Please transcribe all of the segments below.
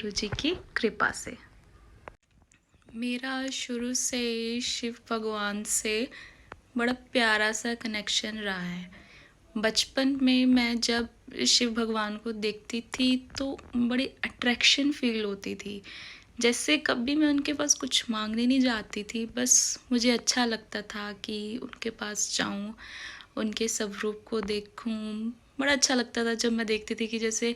गुरु जी की कृपा से। मेरा शुरू से ही शिव भगवान से बड़ा प्यारा सा कनेक्शन रहा है। बचपन में मैं जब शिव भगवान को देखती थी तो बड़ी अट्रैक्शन फील होती थी। जैसे कभी मैं उनके पास कुछ मांगने नहीं जाती थी, बस मुझे अच्छा लगता था कि उनके पास जाऊं, उनके स्वरूप को देखूं। बड़ा अच्छा लगता था जब मैं देखती थी कि जैसे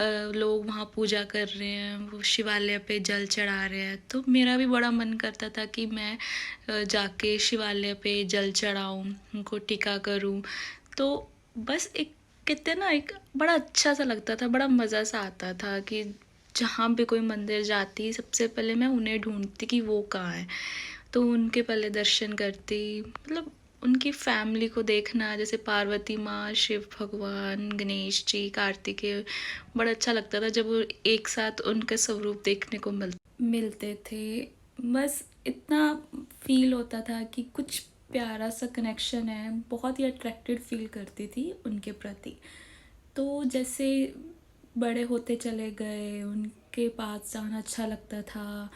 लोग वहाँ पूजा कर रहे हैं, वो शिवालय पे जल चढ़ा रहे हैं, तो मेरा भी बड़ा मन करता था कि मैं जाके शिवालय पे जल चढ़ाऊं, उनको टीका करूं। तो बस एक कहते हैं ना, एक बड़ा अच्छा सा लगता था, बड़ा मज़ा सा आता था कि जहाँ भी कोई मंदिर जाती सबसे पहले मैं उन्हें ढूंढती कि वो कहाँ है, तो उनके पहले दर्शन करती। मतलब उनकी फैमिली को देखना, जैसे पार्वती माँ, शिव भगवान, गणेश जी, कार्तिकेय, बड़ा अच्छा लगता था जब वो एक साथ उनका स्वरूप देखने को मिलते थे। बस इतना फील होता था कि कुछ प्यारा सा कनेक्शन है, बहुत ही अट्रैक्टेड फील करती थी उनके प्रति। तो जैसे बड़े होते चले गए, उनके पास जाना अच्छा लगता था।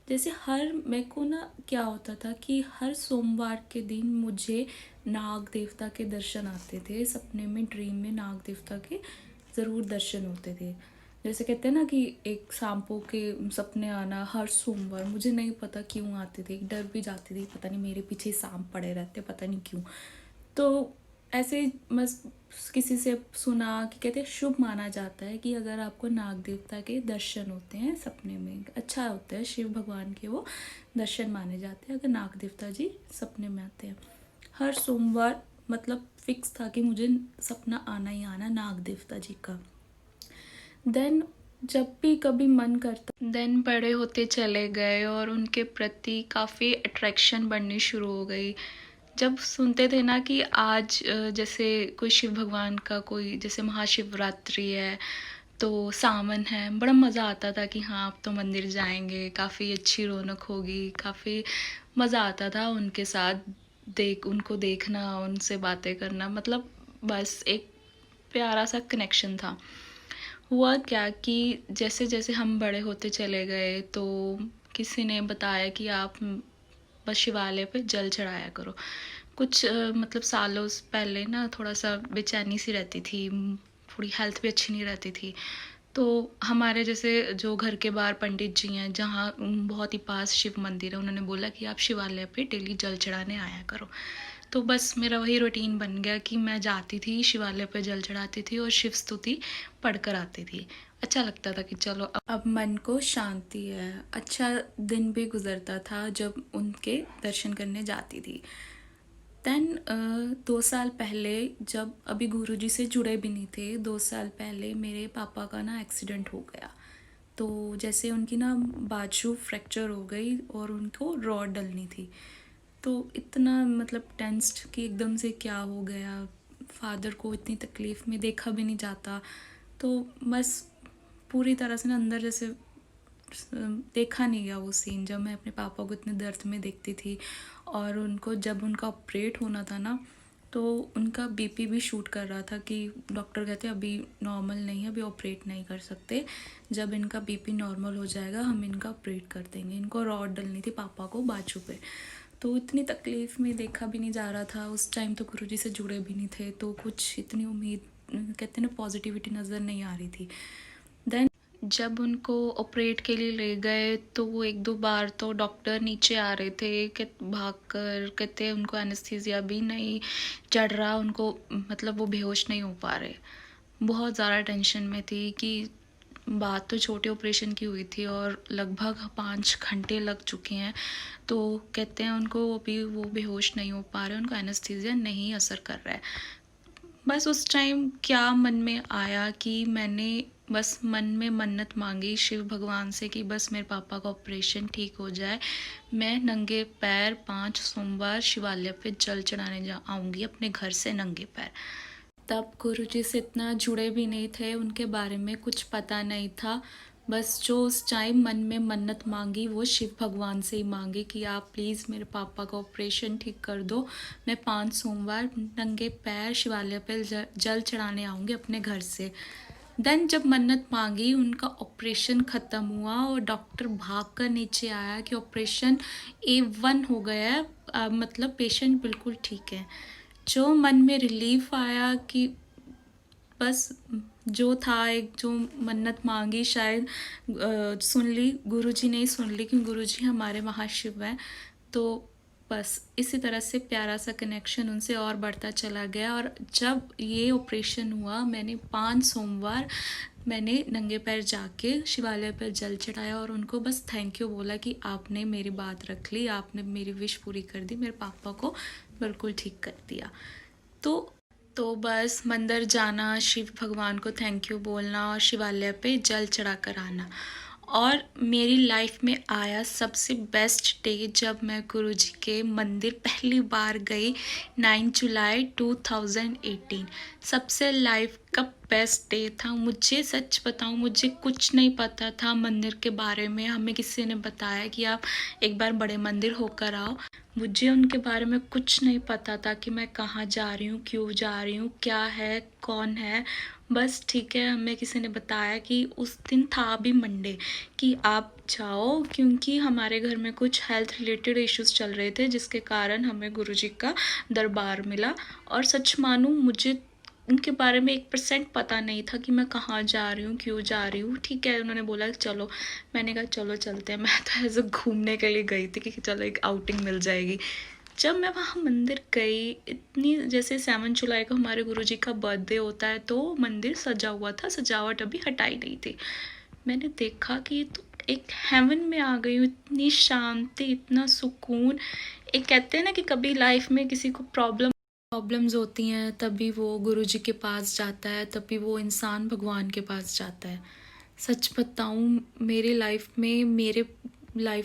जैसे हर मेरे को ना क्या होता था कि हर सोमवार के दिन मुझे नाग देवता के दर्शन आते थे सपने में, ड्रीम में नाग देवता के ज़रूर दर्शन होते थे। जैसे कहते हैं ना कि एक सांपों के सपने आना हर सोमवार, मुझे नहीं पता क्यों आते थे, डर भी जाती थी, पता नहीं मेरे पीछे सांप पड़े रहते, पता नहीं क्यों। तो ऐसे ही बस किसी से सुना कि कहते हैं शुभ माना जाता है कि अगर आपको नाग देवता के दर्शन होते हैं सपने में, अच्छा होता है, शिव भगवान के वो दर्शन माने जाते हैं अगर नाग देवता जी सपने में आते हैं। हर सोमवार मतलब फिक्स था कि मुझे सपना आना ही आना नाग देवता जी का। देन जब भी कभी मन करता, देन बड़े होते चले गए और उनके प्रति काफ़ी अट्रैक्शन बढ़नी शुरू हो गई। जब सुनते थे ना कि आज जैसे कोई शिव भगवान का कोई जैसे महाशिवरात्रि है, तो सावन है, बड़ा मज़ा आता था कि हाँ अब तो मंदिर जाएंगे, काफ़ी अच्छी रौनक होगी, काफ़ी मज़ा आता था उनके साथ उनको देखना, उनसे बातें करना। मतलब बस एक प्यारा सा कनेक्शन था। हुआ क्या कि जैसे जैसे हम बड़े होते चले गए तो किसी ने बताया कि आप बस शिवालय पे जल चढ़ाया करो। कुछ मतलब सालों पहले ना थोड़ा सा बेचैनी सी रहती थी, थोड़ी हेल्थ भी अच्छी नहीं रहती थी। तो हमारे जैसे जो घर के बाहर पंडित जी हैं, जहाँ बहुत ही पास शिव मंदिर है, उन्होंने बोला कि आप शिवालय पे डेली जल चढ़ाने आया करो। तो बस मेरा वही रूटीन बन गया कि मैं जाती थी शिवालय पे जल चढ़ाती थी और शिव स्तुति पढ़कर आती थी। अच्छा लगता था कि चलो अब मन को शांति है। अच्छा दिन भी गुजरता था जब उनके दर्शन करने जाती थी। देन 2 साल पहले, जब अभी गुरुजी से जुड़े भी नहीं थे, 2 साल पहले मेरे पापा का ना एक्सीडेंट हो गया। तो जैसे उनकी ना बाजू फ्रैक्चर हो गई और उनको रॉड डलनी थी। तो इतना मतलब टेंस्ड कि एकदम से क्या हो गया, फादर को इतनी तकलीफ़ में देखा भी नहीं जाता। तो बस पूरी तरह से ना अंदर जैसे देखा नहीं गया वो सीन, जब मैं अपने पापा को इतने दर्द में देखती थी। और उनको जब उनका ऑपरेट होना था ना, तो उनका बीपी भी शूट कर रहा था कि डॉक्टर कहते अभी नॉर्मल नहीं है, अभी ऑपरेट नहीं कर सकते, जब इनका बीपी नॉर्मल हो जाएगा हम इनका ऑपरेट कर देंगे। इनको रॉड डलनी थी पापा को बाजू पे। तो इतनी तकलीफ़ में देखा भी नहीं जा रहा था उस टाइम, तो गुरुजी से जुड़े भी नहीं थे, तो कुछ इतनी उम्मीद कहते ना पॉजिटिविटी नज़र नहीं आ रही थी। देन जब उनको ऑपरेट के लिए ले गए तो वो 1-2 बार तो डॉक्टर नीचे आ रहे थे कि भाग कर, कहते उनको एनेस्थीसिया भी नहीं चढ़ रहा उनको, मतलब वो बेहोश नहीं हो पा रहे। बहुत ज़्यादा टेंशन में थी कि बात तो छोटे ऑपरेशन की हुई थी और लगभग 5 घंटे लग चुके हैं। तो कहते हैं उनको अभी वो बेहोश नहीं हो पा रहे, उनको एनेस्थीसिया नहीं असर कर रहा है। बस उस टाइम क्या मन में आया कि मैंने बस मन में मन्नत मांगी शिव भगवान से कि बस मेरे पापा का ऑपरेशन ठीक हो जाए, मैं नंगे पैर 5 सोमवार शिवालय पे जल चढ़ाने आऊँगी अपने घर से नंगे पैर। तब गुरुजी से इतना जुड़े भी नहीं थे, उनके बारे में कुछ पता नहीं था। बस जो उस टाइम मन में मन्नत मांगी वो शिव भगवान से ही मांगी कि आप प्लीज़ मेरे पापा का ऑपरेशन ठीक कर दो, मैं 5 सोमवार नंगे पैर शिवालय पर जल चढ़ाने आऊँगी अपने घर से। देन जब मन्नत मांगी, उनका ऑपरेशन ख़त्म हुआ और डॉक्टर भाग कर नीचे आया कि ऑपरेशन A1 हो गया है, मतलब पेशेंट बिल्कुल ठीक है। जो मन में रिलीफ आया कि बस जो था, एक जो मन्नत मांगी शायद सुन ली, गुरुजी ने ही सुन ली, क्योंकि गुरुजी हमारे महाशिव हैं। तो बस इसी तरह से प्यारा सा कनेक्शन उनसे और बढ़ता चला गया। और जब ये ऑपरेशन हुआ, मैंने 5 सोमवार मैंने नंगे पैर जाके शिवालय पर जल चढ़ाया और उनको बस थैंक यू बोला कि आपने मेरी बात रख ली, आपने मेरी विश पूरी कर दी, मेरे पापा को बिल्कुल ठीक कर दिया। तो बस मंदिर जाना, शिव भगवान को थैंक यू बोलना और शिवालय पे जल चढ़ा कर आना। और मेरी लाइफ में आया सबसे बेस्ट डे जब मैं गुरुजी के मंदिर पहली बार गई, 9 जुलाई 2018। सबसे लाइफ का बेस्ट डे था। मुझे सच बताऊं, मुझे कुछ नहीं पता था मंदिर के बारे में। हमें किसी ने बताया कि आप एक बार बड़े मंदिर होकर आओ। मुझे उनके बारे में कुछ नहीं पता था कि मैं कहाँ जा रही हूँ, क्यों जा रही हूँ, क्या है, कौन है। बस ठीक है, हमें किसी ने बताया कि उस दिन था भी मंडे कि आप जाओ, क्योंकि हमारे घर में कुछ हेल्थ रिलेटेड इश्यूज चल रहे थे, जिसके कारण हमें गुरुजी का दरबार मिला। और सच मानूं, मुझे उनके बारे में 1% पता नहीं था कि मैं कहाँ जा रही हूँ, क्यों जा रही हूँ। ठीक है, उन्होंने बोला चलो, मैंने कहा चलो चलते हैं। मैं तो ऐसे घूमने के लिए गई थी कि चलो एक आउटिंग मिल जाएगी। जब मैं वहाँ मंदिर गई, इतनी, जैसे 7 जुलाई को हमारे गुरुजी का बर्थडे होता है, तो मंदिर सजा हुआ था, सजावट अभी हटाई नहीं थी। मैंने देखा कि तो एक हेवन में आ गई हूँ, इतनी शांति, इतना सुकून। एक कहते हैं ना कि कभी लाइफ में किसी को प्रॉब्लम्स होती हैं, तभी वो गुरुजी के पास जाता है, तभी वो इंसान भगवान के पास जाता है। सच बताऊं, मेरे लाइफ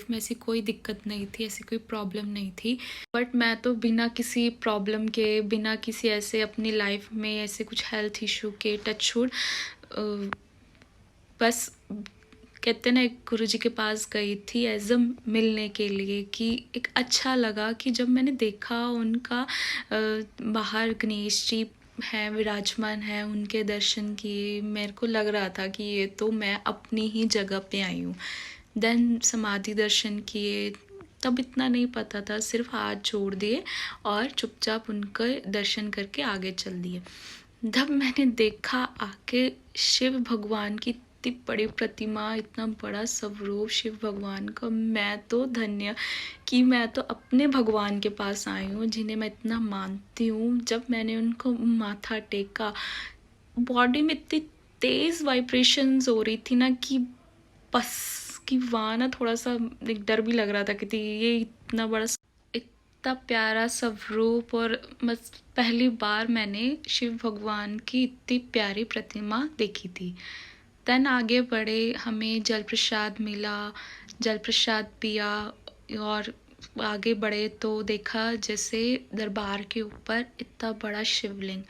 में ऐसी कोई दिक्कत नहीं थी, ऐसी कोई प्रॉब्लम नहीं थी। बट मैं तो बिना किसी प्रॉब्लम के, बिना किसी ऐसे अपनी लाइफ में ऐसे कुछ हेल्थ इशू के, टचवुड, बस कहते ना, एक गुरुजी के पास गई थी एज अ मिलने के लिए, कि एक अच्छा लगा कि जब मैंने देखा उनका बाहर गणेश जी हैं, विराजमान हैं, उनके दर्शन किए, मेरे को लग रहा था कि ये तो मैं अपनी ही जगह पे आई हूँ। देन समाधि दर्शन किए, तब इतना नहीं पता था, सिर्फ हाथ जोड़ दिए और चुपचाप उनके दर्शन करके आगे चल दिए। जब मैंने देखा आके शिव भगवान की इतनी बड़ी प्रतिमा, इतना बड़ा स्वरूप शिव भगवान का, मैं तो धन्य कि मैं तो अपने भगवान के पास आई हूँ, जिन्हें मैं इतना मानती हूँ। जब मैंने उनको माथा टेका, बॉडी में इतनी तेज़ वाइब्रेशंस हो रही थी ना कि बस, कि वहाँ ना थोड़ा सा एक डर भी लग रहा था कि ये इतना बड़ा, इतना प्यारा स्वरूप। और बस पहली बार मैंने शिव भगवान की इतनी प्यारी प्रतिमा देखी थी। देन आगे बढ़े, हमें जल प्रसाद मिला, जल प्रसाद पिया और आगे बढ़े तो देखा जैसे दरबार के ऊपर इतना बड़ा शिवलिंग,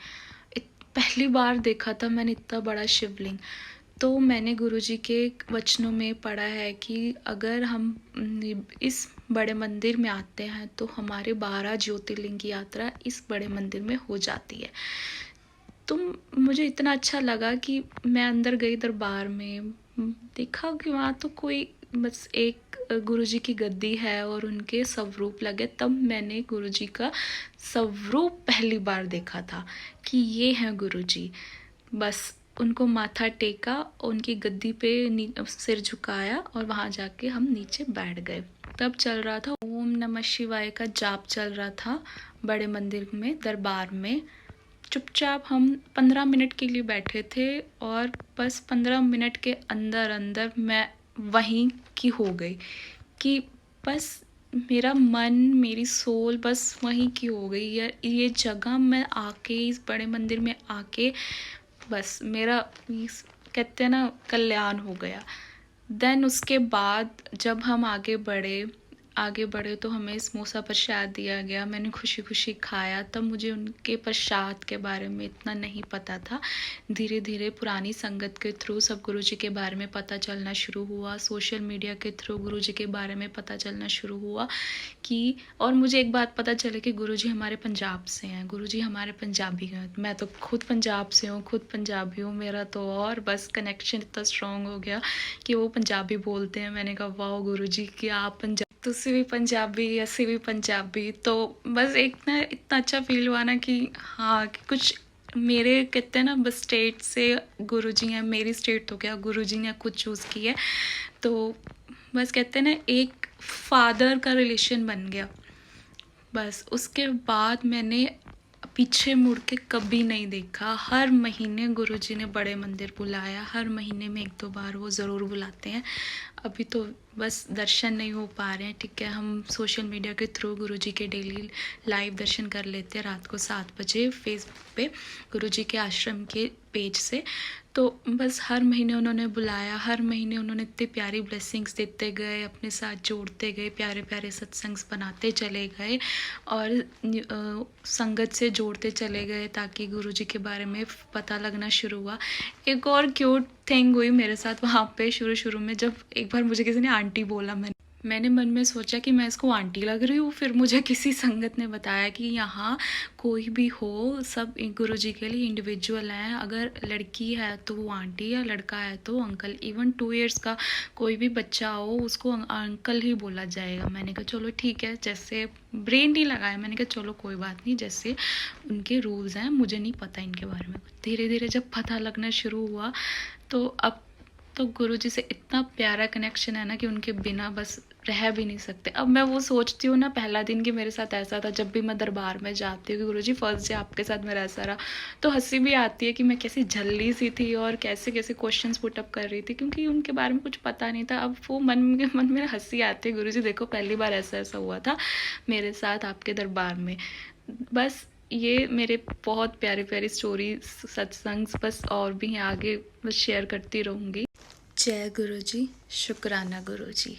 पहली बार देखा था मैंने इतना बड़ा शिवलिंग। तो मैंने गुरुजी के वचनों में पढ़ा है कि अगर हम इस बड़े मंदिर में आते हैं तो हमारे 12 ज्योतिर्लिंग की यात्रा इस बड़े मंदिर में हो जाती है। तो मुझे इतना अच्छा लगा कि मैं अंदर गई दरबार में, देखा कि वहाँ तो कोई बस एक गुरुजी की गद्दी है और उनके स्वरूप लगे। तब मैंने गुरुजी का स्वरूप पहली बार देखा था कि ये हैं गुरुजी। बस उनको माथा टेका, उनकी गद्दी पे सिर झुकाया और वहाँ जाके हम नीचे बैठ गए। तब चल रहा था ओम नमः शिवाय का जाप चल रहा था बड़े मंदिर में, दरबार में। चुपचाप हम 15 मिनट के लिए बैठे थे और बस 15 मिनट के अंदर अंदर मैं वहीं की हो गई कि बस मेरा मन, मेरी सोल बस वहीं की हो गई। ये जगह मैं आके, इस बड़े मंदिर में आके, बस मेरा कहते हैं ना, कल्याण हो गया। देन उसके बाद जब हम आगे बढ़े, आगे बढ़े तो हमें समोसा प्रसाद दिया गया। मैंने खुशी खुशी खाया। तब मुझे उनके प्रसाद के बारे में इतना नहीं पता था। धीरे धीरे पुरानी संगत के थ्रू सब गुरुजी के बारे में पता चलना शुरू हुआ। सोशल मीडिया के थ्रू गुरुजी के बारे में पता चलना शुरू हुआ कि, और मुझे एक बात पता चले कि गुरुजी हमारे पंजाब से हैं, गुरुजी हमारे पंजाबी हैं। मैं तो खुद पंजाब से हूँ, खुद पंजाबी हूँ। मेरा तो और बस कनेक्शन इतना स्ट्रॉन्ग हो गया कि वो पंजाबी बोलते हैं। मैंने कहा वाह गुरुजी कि आप पंजाब, तुसी भी पंजाबी, असी भी पंजाबी। तो बस एक ना इतना अच्छा फील हुआ ना कि हाँ कि कुछ मेरे कहते हैं ना बस स्टेट से गुरुजी हैं, मेरी स्टेट तो क्या गुरुजी ने खुद चूज़ की है। तो बस कहते हैं ना एक फादर का रिलेशन बन गया। बस उसके बाद मैंने पीछे मुड़ के कभी नहीं देखा। हर महीने गुरुजी ने बड़े मंदिर बुलाया, हर महीने में 1-2 बार वो ज़रूर बुलाते हैं। अभी तो बस दर्शन नहीं हो पा रहे हैं, ठीक है। हम सोशल मीडिया के थ्रू गुरुजी के डेली लाइव दर्शन कर लेते हैं रात को 7 बजे फेसबुक पे गुरुजी के आश्रम के पेज से। तो बस हर महीने उन्होंने बुलाया, हर महीने उन्होंने इतनी प्यारी ब्लेसिंग्स देते गए, अपने साथ जोड़ते गए, प्यारे प्यारे सत्संग्स बनाते चले गए और संगत से जोड़ते चले गए ताकि गुरुजी के बारे में पता लगना शुरू हुआ। एक और क्यूट थिंग हुई मेरे साथ वहाँ पे शुरू में, जब एक बार मुझे किसी ने आंटी बोला, मैंने मन में सोचा कि मैं इसको आंटी लग रही हूँ। फिर मुझे किसी संगत ने बताया कि यहाँ कोई भी हो, सब गुरुजी के लिए इंडिविजुअल हैं। अगर लड़की है तो वो आंटी है, लड़का है तो अंकल। इवन 2 इयर्स का कोई भी बच्चा हो उसको अंकल ही बोला जाएगा। मैंने कहा चलो ठीक है, जैसे ब्रेन नहीं लगाया। मैंने कहा चलो कोई बात नहीं, जैसे उनके रूल्स हैं, मुझे नहीं पता इनके बारे में। धीरे धीरे जब पता लगना शुरू हुआ तो अब तो गुरुजी से इतना प्यारा कनेक्शन है ना कि उनके बिना बस रह भी नहीं सकते। अब मैं वो सोचती हूँ ना पहला दिन कि मेरे साथ ऐसा था, जब भी मैं दरबार में जाती हूँ कि गुरुजी फर्स्ट डे आपके साथ मेरा ऐसा रहा, तो हंसी भी आती है कि मैं कैसी झल्ली सी थी और कैसे कैसे क्वेश्चंस पुटअप कर रही थी, क्योंकि उनके बारे में कुछ पता नहीं था। अब वो मन में हंसी आती है, गुरुजी देखो पहली बार ऐसा ऐसा हुआ था मेरे साथ आपके दरबार में। बस ये मेरे बहुत प्यारी प्यारी स्टोरी सत्संग बस और भी हैं, आगे बस शेयर करती रहूँगी। जय गुरुजी, शुक्राना गुरुजी।